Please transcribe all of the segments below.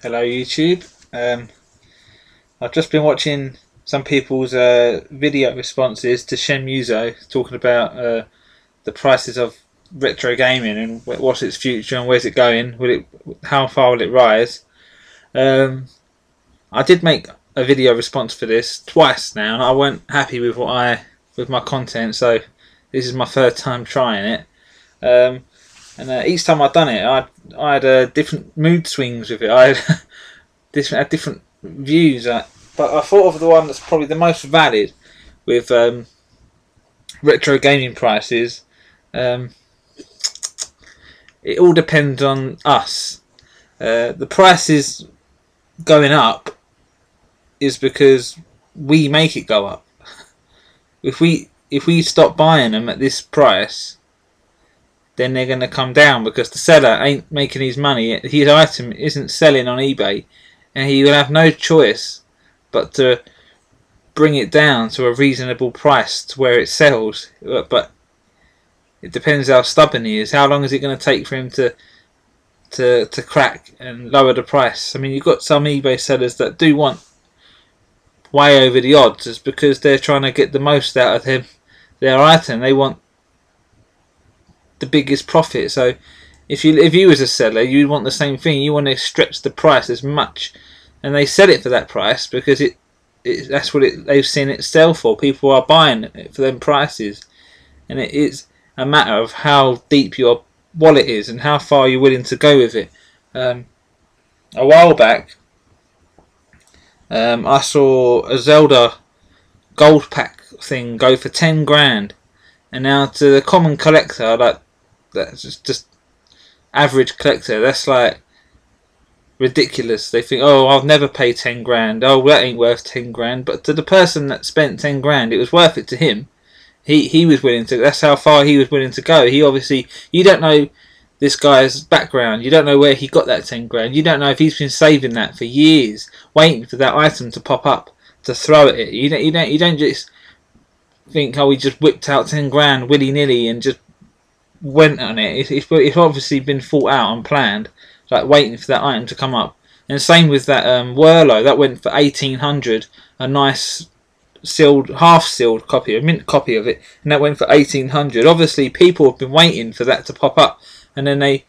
Hello YouTube. I've just been watching some people's video responses to Shenmueso talking about the prices of retro gaming and what's its future and where's it going. How far will it rise? I did make a video response for this twice now, and I weren't happy with with my content, so this is my third time trying it. And each time I'd done it, I had different mood swings with it. I had different views, but I thought of the one that's probably the most valid with retro gaming prices. It all depends on us. The prices going up is because we make it go up. If we stop buying them at this price, then they're going to come down because the seller ain't making his money. His item isn't selling on eBay, and he will have no choice but to bring it down to a reasonable price to where it sells. But it depends how stubborn he is. How long is it going to take for him to crack and lower the price? I mean, you've got some eBay sellers that do want way over the odds, just because they're trying to get the most out of their item. They want the biggest profit. So if you was a seller, you'd want the same thing. You want to stretch the price as much, and they sell it for that price because that's what they've seen it sell for. People are buying it for them prices, and it is a matter of how deep your wallet is and how far you're willing to go with it. A while back, I saw a Zelda gold pack thing go for 10 grand, and now to the common collector, like that's just average collector, that's like ridiculous. They think, oh, I'll never pay 10 grand. Oh, that ain't worth 10 grand. But to the person that spent 10 grand, it was worth it to him. He was willing to. That's how far he was willing to go. He obviously, you don't know this guy's background. You don't know where he got that 10 grand. You don't know if he's been saving that for years, waiting for that item to pop up to throw at it. You don't just think, oh, he just whipped out 10 grand willy nilly and just went on it. It's obviously been thought out and planned, like waiting for that item to come up. And same with that Whirlo, that went for 1800, a nice sealed, half sealed copy, a mint copy of it, and that went for 1800. Obviously people have been waiting for that to pop up, and then they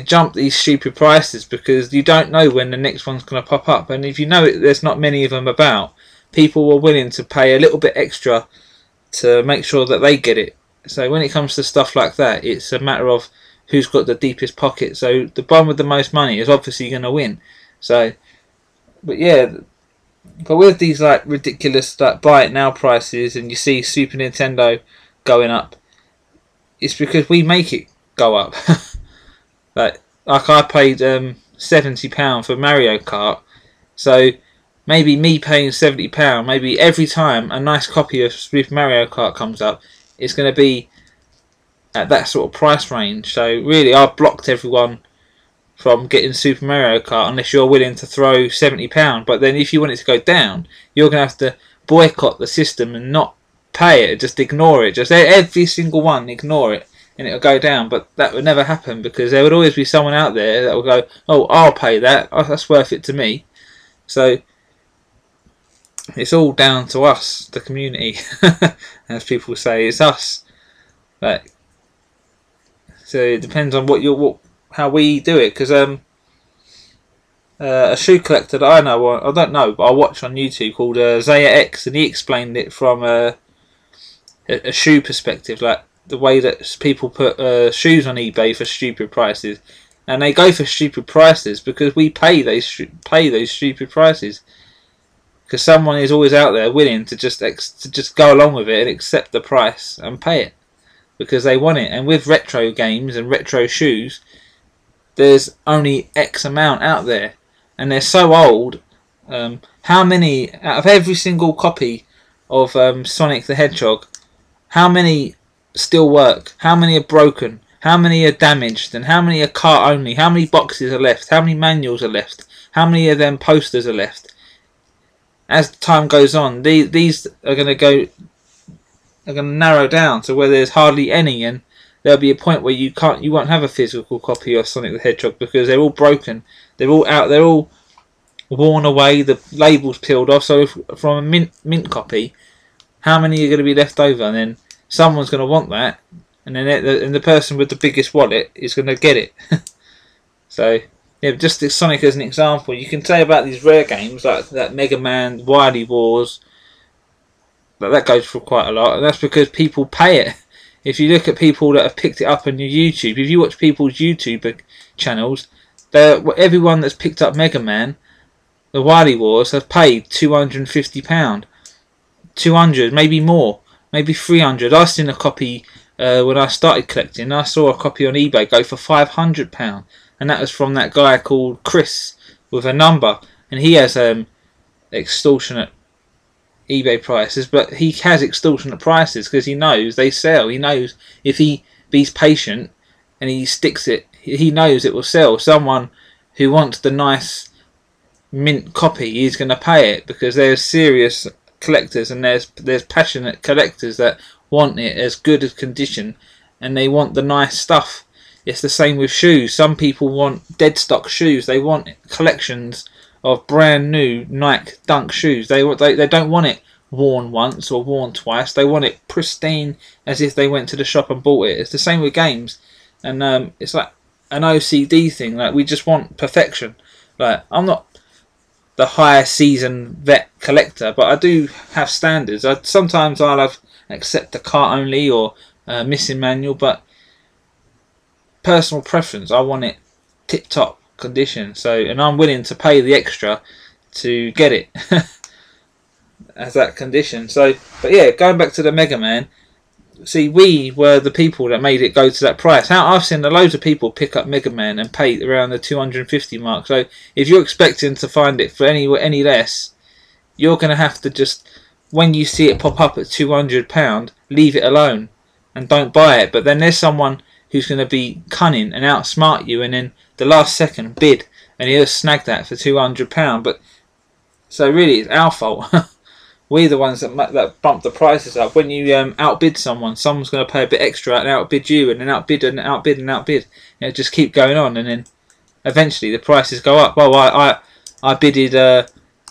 jump these stupid prices because you don't know when the next one's going to pop up. And if you know there's not many of them about, people are willing to pay a little bit extra to make sure that they get it. So when it comes to stuff like that, it's a matter of who's got the deepest pocket. So the one with the most money is obviously going to win. So, but yeah, but with these like ridiculous like buy it now prices, and you see Super Nintendo going up, it's because we make it go up. like I paid £70 for Mario Kart, so maybe me paying £70, maybe every time a nice copy of Super Mario Kart comes up, it's going to be at that sort of price range. So really, I've blocked everyone from getting Super Mario Kart unless you're willing to throw £70. But then if you want it to go down, you're going to have to boycott the system and not pay it, just ignore it. Just every single one, ignore it, and it'll go down. But that would never happen because there would always be someone out there that will go, oh, I'll pay that. Oh, that's worth it to me. So it's all down to us, the community. As people say, it's us. Like, so it depends on how we do it. Because a shoe collector that I know, I don't know, but I watch on YouTube, called Zaya X, and he explained it from a shoe perspective, like the way that people put shoes on eBay for stupid prices, and they go for stupid prices because we pay those stupid prices. Because someone is always out there willing to just go along with it and accept the price and pay it because they want it. And with retro games and retro shoes, there's only X amount out there, and they're so old. How many out of every single copy of Sonic the Hedgehog, how many still work? How many are broken? How many are damaged? And how many are cart only? How many boxes are left? How many manuals are left? How many of them posters are left? As time goes on, these are going to narrow down to where there's hardly any, and there'll be a point where you won't have a physical copy of Sonic the Hedgehog because they're all broken, they're all out, they're all worn away, the label's peeled off. So from a mint copy, how many are going to be left over? And then someone's going to want that, and then the person with the biggest wallet is going to get it. So yeah, just this Sonic as an example, you can say about these rare games like that Mega Man, Wily Wars, that goes for quite a lot, and that's because people pay it. If you look at people that have picked it up on your YouTube, if you watch people's YouTube channels, everyone that's picked up Mega Man, the Wily Wars, have paid £250, 200, maybe more, maybe 300. I seen a copy when I started collecting. I saw a copy on eBay go for £500, and that was from that guy called Chris with a number, and he has extortionate eBay prices, but he has extortionate prices because he knows they sell. He knows if he's patient and he sticks it, he knows it will sell. Someone who wants the nice mint copy is going to pay it because there's serious collectors and there's passionate collectors that want it as good as condition and they want the nice stuff. It's the same with shoes. Some people want dead stock shoes. They want collections of brand new Nike Dunk shoes. They don't want it worn once or worn twice. They want it pristine as if they went to the shop and bought it. It's the same with games, and it's like an OCD thing. Like we just want perfection. Like I'm not the high season vet collector, but I do have standards. Sometimes I'll accept a cart only or missing manual, but personal preference, I want it tip top condition, so, and I'm willing to pay the extra to get it as that condition. So, but yeah, going back to the Mega Man, see, we were the people that made it go to that price. I've seen loads of people pick up Mega Man and pay around the 250 mark. So if you're expecting to find it for any less, you're going to have to just, when you see it pop up at £200, leave it alone and don't buy it. But then there's someone who's going to be cunning and outsmart you, and then the last second bid, and he'll snag that for £200. But so really, it's our fault. We're the ones that bump the prices up. When you outbid someone, someone's going to pay a bit extra and outbid you, and then outbid and outbid and outbid. It'll just keep going on, and then eventually the prices go up. Well, I bidded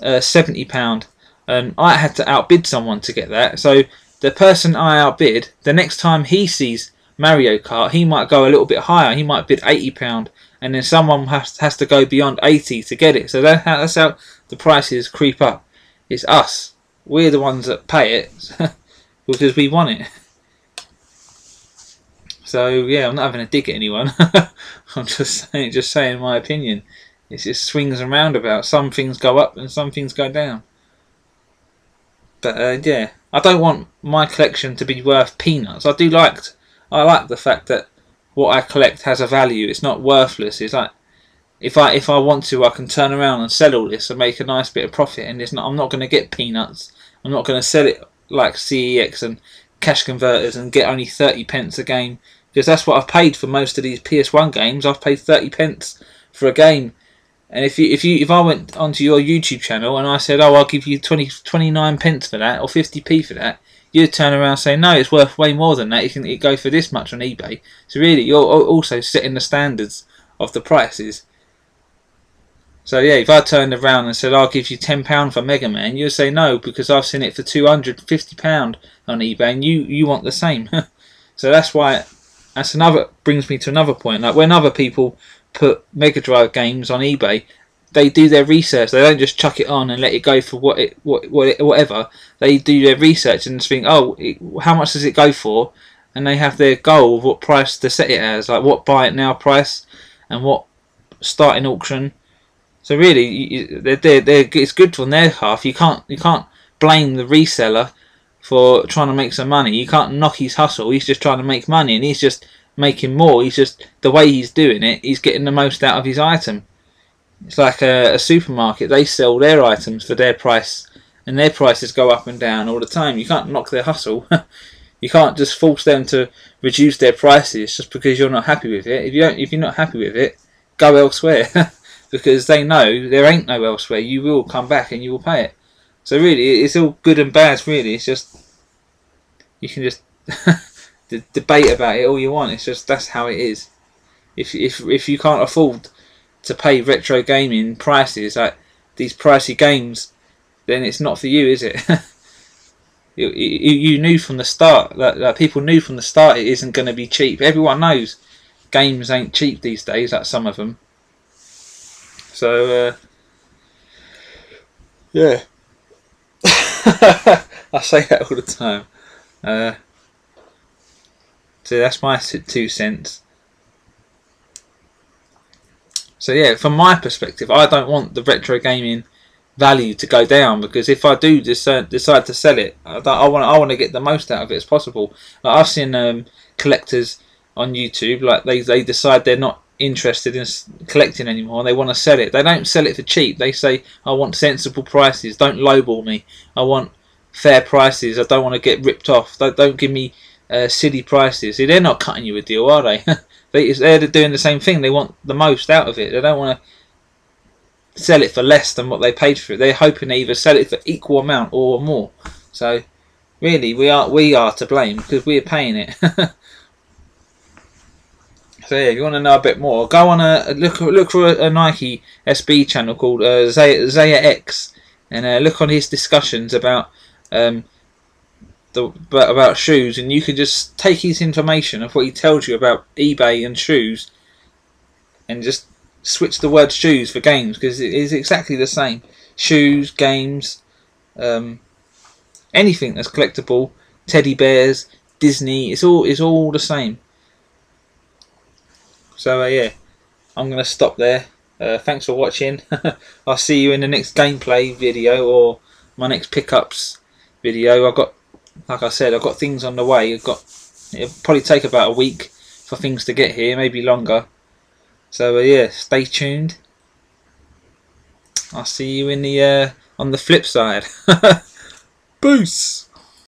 £70, and I had to outbid someone to get that. So the person I outbid, the next time he sees Mario Kart, he might go a little bit higher. He might bid £80, and then someone has to go beyond 80 to get it. So that's how the prices creep up. It's us. We're the ones that pay it because we want it. So yeah, I'm not having a dig at anyone. I'm just saying my opinion. It just swings and roundabouts. Some things go up and some things go down. But yeah, I don't want my collection to be worth peanuts. I like the fact that what I collect has a value. It's not worthless. It's like if I want to, I can turn around and sell all this and make a nice bit of profit. And I'm not going to get peanuts. I'm not going to sell it like CEX and cash converters and get only 30p a game, because that's what I've paid for most of these PS1 games. I've paid 30p for a game. And if I went onto your YouTube channel and I said, oh, I'll give you 29p for that or 50p for that, you'd turn around and say, no, it's worth way more than that. It go for this much on eBay. So really, you're also setting the standards of the prices. So yeah, if I turned around and said, I'll give you £10 for Mega Man, you'd say no, because I've seen it for £250 on eBay, and you want the same. So that's why, brings me to another point. Like when other people put Mega Drive games on eBay, they do their research. They don't just chuck it on and let it go for whatever. They do their research and think, oh, how much does it go for? And they have their goal of what price to set it as, like what buy it now price and what starting auction. So really, it's good on their half. You can't blame the reseller for trying to make some money. You can't knock his hustle. He's just trying to make money, and he's just making more. He's just, the way he's doing it, he's getting the most out of his item. It's like a supermarket. They sell their items for their price, and their prices go up and down all the time. You can't knock their hustle. You can't just force them to reduce their prices just because you're not happy with it. If you're not happy with it, go elsewhere. Because they know there ain't no elsewhere. You will come back and you will pay it. So really, it's all good and bad. Really, it's just you can just debate about it all you want. It's just that's how it is. If you can't afford to pay retro gaming prices, like these pricey games, then it's not for you, is it? You knew from the start that people knew from the start it isn't going to be cheap. Everyone knows games ain't cheap these days, like some of them. So yeah, I say that all the time. So that's my 2 cents. So yeah, from my perspective, I don't want the retro gaming value to go down, because if I do decide to sell it, I want to get the most out of it as possible. Like I've seen collectors on YouTube, like they decide they're not interested in collecting anymore. They want to sell it. They don't sell it for cheap. They say, I want sensible prices. Don't lowball me. I want fair prices. I don't want to get ripped off. Don't give me silly prices. See, they're not cutting you a deal, are they? They're doing the same thing. They want the most out of it. They don't want to sell it for less than what they paid for it. They're hoping they either sell it for equal amount or more. So really, we are to blame, because we're paying it. So yeah, if you want to know a bit more, go on look for a Nike SB channel called Zaya X, and look on his discussions about about shoes, and you can just take his information of what he tells you about eBay and shoes, and just switch the word shoes for games, because it is exactly the same. Shoes, games, anything that's collectible, teddy bears, Disney, it's all the same. So yeah, I'm going to stop there. Thanks for watching. I'll see you in the next gameplay video or my next pickups video. Like I said, I've got things on the way. It'll probably take about a week for things to get here, maybe longer. So yeah, stay tuned. I'll see you in the on the flip side. Peace.